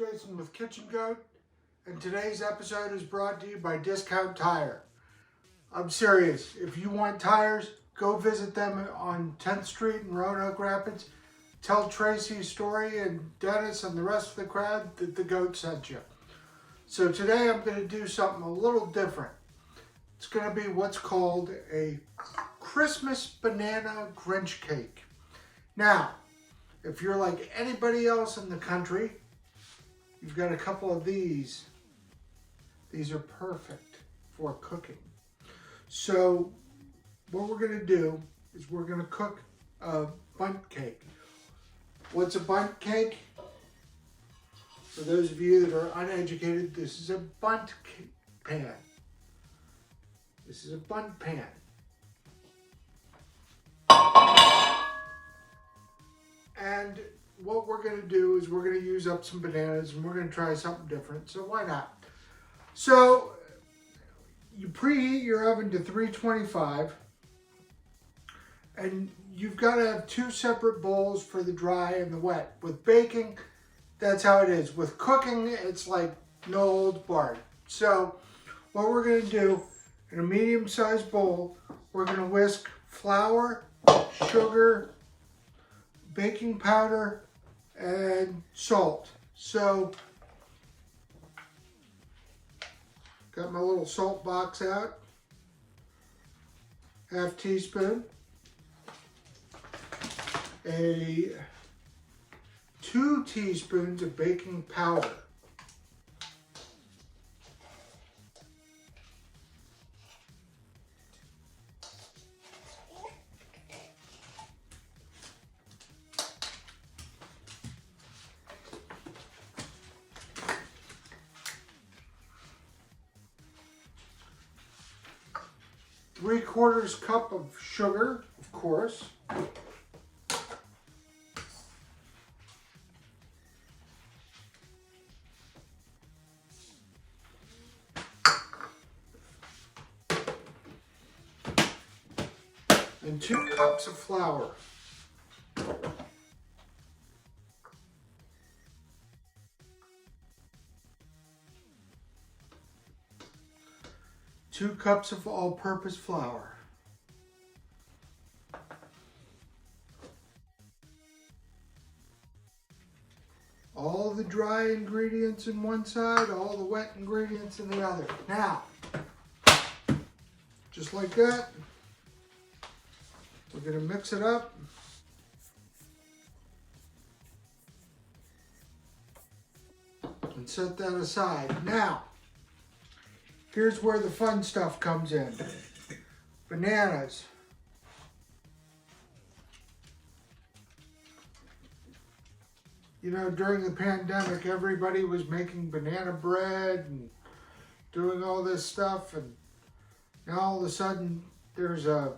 Jason with Kitchen Goat, and today's episode is brought to you by Discount Tire. I'm serious. If you want tires, go visit them on 10th Street in Roanoke Rapids. Tell Tracy's story and Dennis and the rest of the crowd that the goat sent you. So today I'm going to do something a little different. It's going to be what's called a Christmas banana Grinch cake. Now, if you're like anybody else in the country, you've got a couple of these. These are perfect for cooking. So what we're going to do is we're going to cook a bundt cake. What's a bundt cake? For those of you that are uneducated, this is a bundt pan. This is a bundt pan. And what we're going to do is we're going to use up some bananas and we're going to try something different. So why not? So you preheat your oven to 325 and you've got to have two separate bowls for the dry and the wet. With baking, that's how it is. With cooking, it's like no holds barred. So what we're going to do in a medium-sized bowl, we're going to whisk flour, sugar, baking powder, and salt. So, got my little salt box out. Half teaspoon. 2 teaspoons of baking powder. Three-quarters cup of sugar, of course. And 2 cups of flour. Two cups of all-purpose flour. All the dry ingredients in one side, all the wet ingredients in the other. Now, just like that, we're going to mix it up. And set that aside. Now, here's where the fun stuff comes in. Bananas. You know, during the pandemic, everybody was making banana bread and doing all this stuff. And now all of a sudden, there's no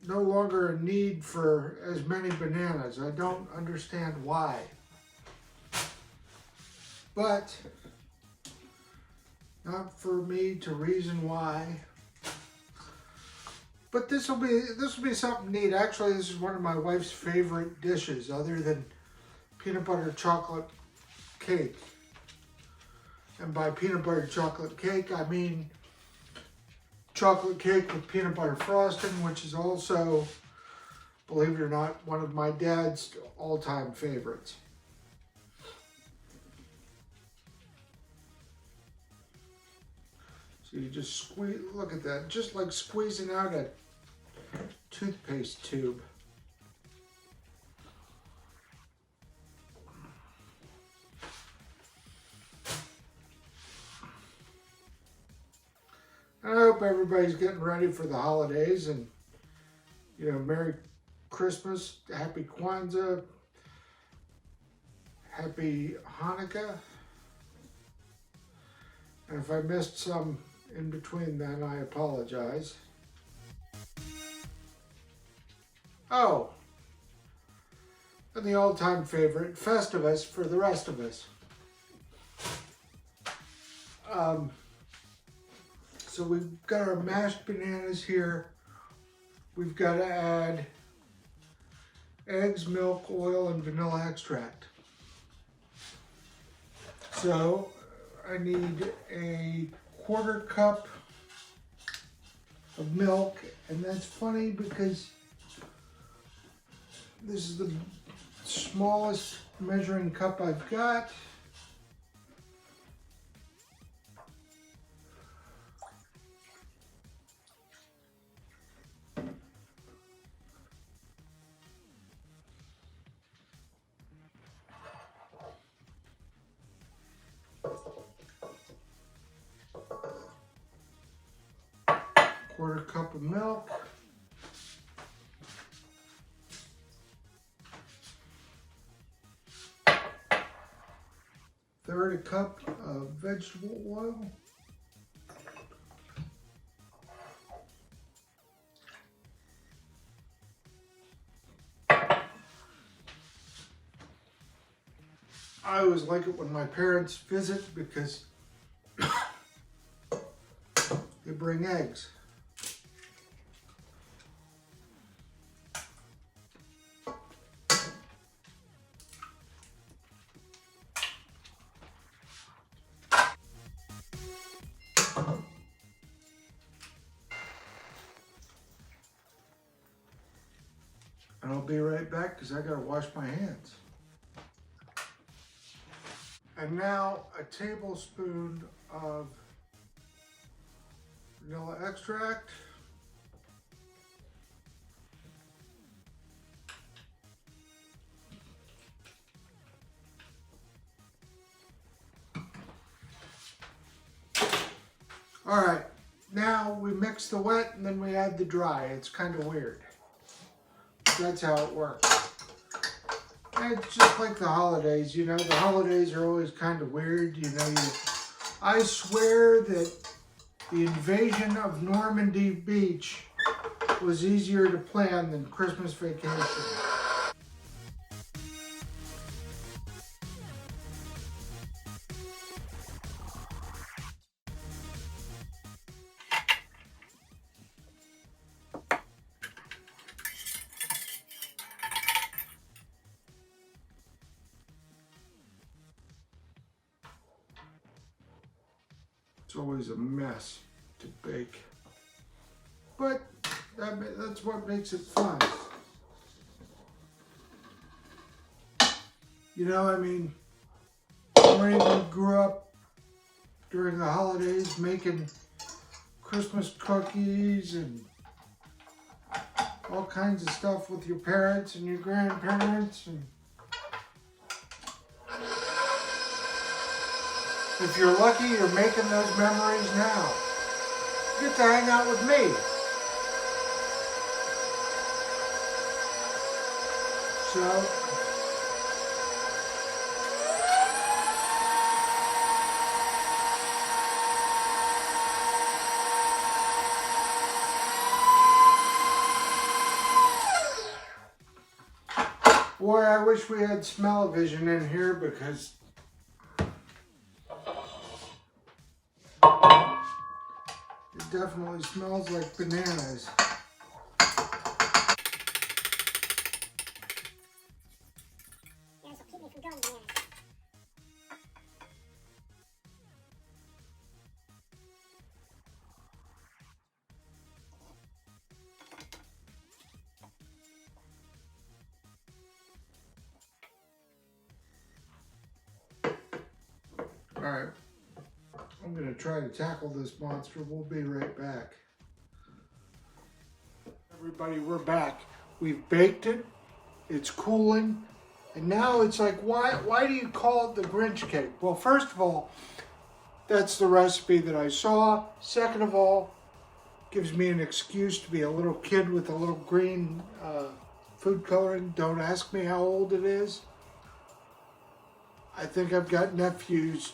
longer a need for as many bananas. I don't understand why. But not for me to reason why. But this will be something neat. Actually, this is one of my wife's favorite dishes, other than peanut butter chocolate cake. And by peanut butter chocolate cake, I mean chocolate cake with peanut butter frosting, which is also, believe it or not, one of my dad's all-time favorites. So you just squeeze, look at that, just like squeezing out a toothpaste tube. I hope everybody's getting ready for the holidays and, you know, Merry Christmas, Happy Kwanzaa, Happy Hanukkah. And if I missed some in between then, I apologize. Oh, and the all-time favorite, Festivus for the rest of us. So we've got our mashed bananas here. We've got to add eggs, milk, oil, and vanilla extract. So I need a 1/4 cup of milk, and that's funny because this is the smallest measuring cup I've got. Quarter cup of milk. Third cup of vegetable oil. I always like it when my parents visit because they bring eggs. And I'll be right back because I gotta wash my hands. And now a tablespoon of vanilla extract. All right, now we mix the wet and then we add the dry. It's kind of weird. That's how it works. And it's just like the holidays, you know, the holidays are always kind of weird. You know, I swear that the invasion of Normandy Beach was easier to plan than Christmas Vacation. It's always a mess to bake, but that's what makes it fun. You know, I mean, I grew up during the holidays making Christmas cookies and all kinds of stuff with your parents and your grandparents. And if you're lucky, you're making those memories now. You get to hang out with me. So, boy, I wish we had smell-o-vision in here because it definitely smells like bananas. This will keep me from going bananas. All right, I'm gonna try to tackle this monster. We'll be right back. Everybody, we're back. We've baked it, it's cooling, and now it's like, why do you call it the Grinch cake? Well, first of all, that's the recipe that I saw. Second of all, gives me an excuse to be a little kid with a little green food coloring. Don't ask me how old it is. I think I've got nephews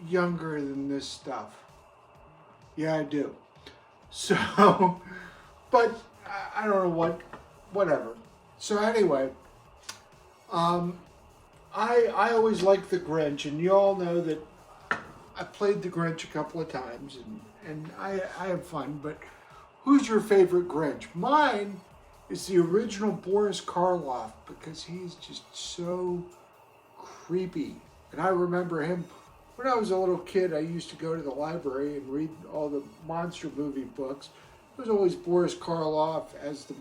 younger than this stuff. Yeah, I do. So, but I don't know whatever. So anyway, I always liked the Grinch, and you all know that I played the Grinch a couple of times, and I have fun, but who's your favorite Grinch? Mine is the original Boris Karloff because he's just so creepy. And I remember him when I was a little kid. I used to go to the library and read all the monster movie books. It was always Boris Karloff as the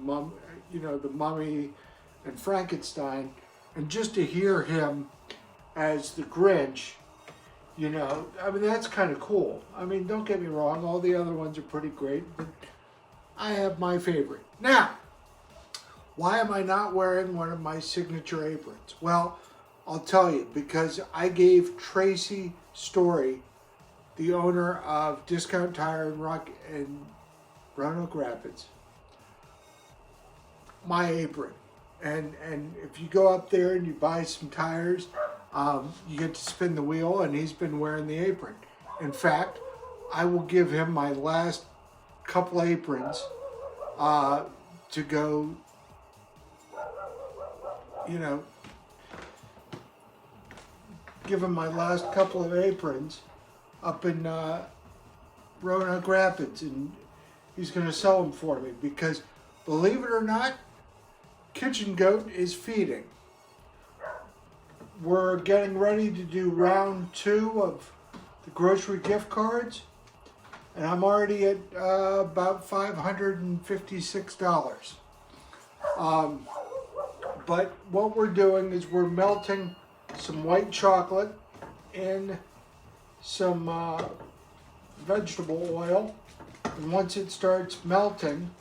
the Mummy and Frankenstein, and just to hear him as the Grinch, I mean, that's kind of cool. I mean, don't get me wrong, all the other ones are pretty great, but I have my favorite. Now, why am I not wearing one of my signature aprons? Well, I'll tell you, because I gave Tracy Story, the owner of Discount Tire in Roanoke Rapids, my apron. And if you go up there and you buy some tires, you get to spin the wheel, and he's been wearing the apron. In fact, I will give him my last couple aprons to go, give him my last couple of aprons up in Roanoke Rapids, and he's going to sell them for me because, believe it or not, Kitchen Goat is feeding. We're getting ready to do round 2 of the grocery gift cards, and I'm already at about $556. But what we're doing is we're melting some white chocolate in some vegetable oil, and once it starts melting,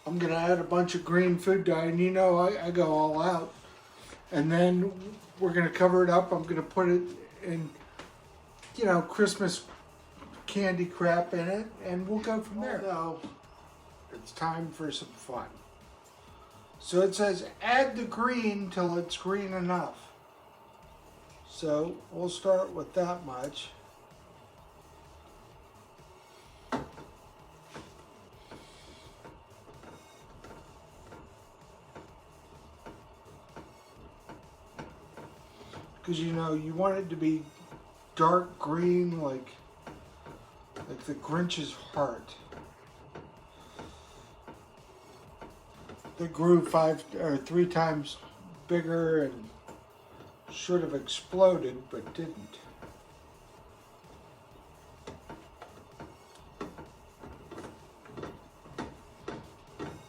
I'm going to add a bunch of green food dye, and I go all out. And then we're going to cover it up. I'm going to put it in, Christmas candy crap in it, and we'll go from there. Now, it's time for some fun. So it says, add the green till it's green enough. So we'll start with that much. Because you want it to be dark green, like the Grinch's heart. They grew 3 times bigger and should have exploded, but didn't.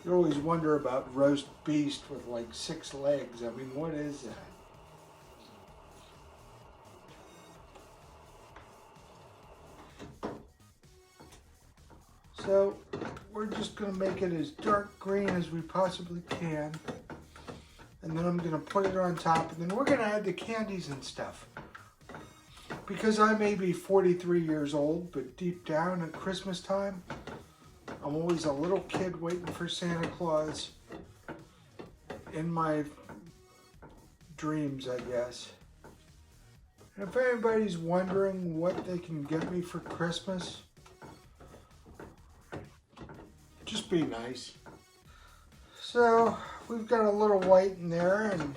You always wonder about roast beast with like 6 legs. I mean, what is that? So we're just going to make it as dark green as we possibly can. And then I'm going to put it on top. And then we're going to add the candies and stuff. Because I may be 43 years old, but deep down at Christmas time, I'm always a little kid waiting for Santa Claus in my dreams, I guess. And if anybody's wondering what they can get me for Christmas, just be nice. So we've got a little white in there, and it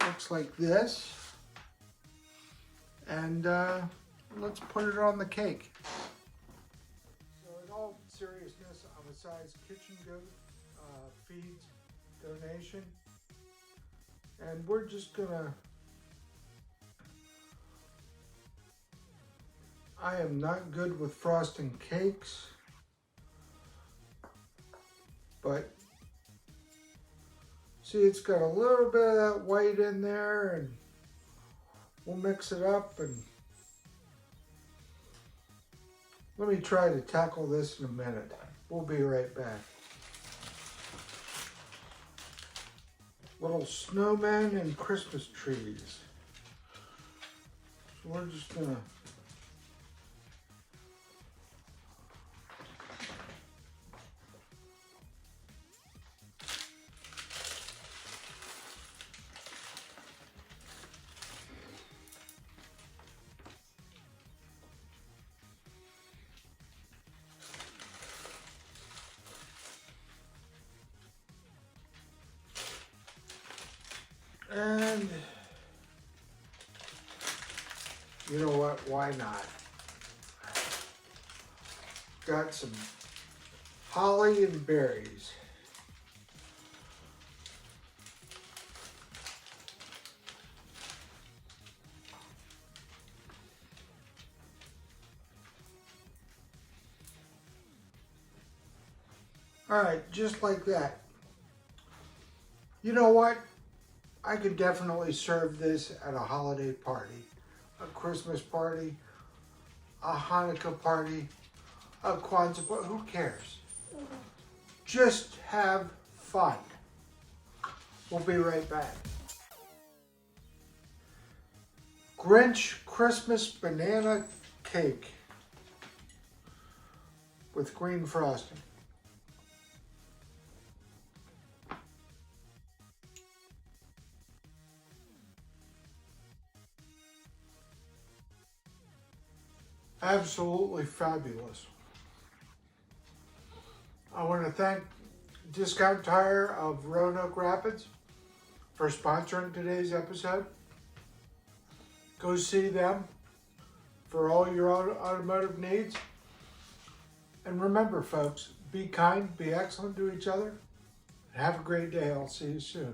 looks like this. And let's put it on the cake. So in all seriousness, I'm a size Kitchen Goat feeds donation. And we're just gonna, I am not good with frosting cakes, but see, it's got a little bit of that white in there, and we'll mix it up. And let me try to tackle this in a minute. We'll be right back. Little snowmen and Christmas trees. So we're just gonna and you know what, why not? Got some holly and berries. All right, just like that. You know what? I could definitely serve this at a holiday party, a Christmas party, a Hanukkah party, a Kwanzaa party. Who cares? Just have fun. We'll be right back. Grinch Christmas banana cake with green frosting. Absolutely fabulous. I want to thank Discount Tire of Roanoke Rapids for sponsoring today's episode. Go see them for all your automotive needs. And remember, folks, be kind, be excellent to each other, and have a great day. I'll see you soon.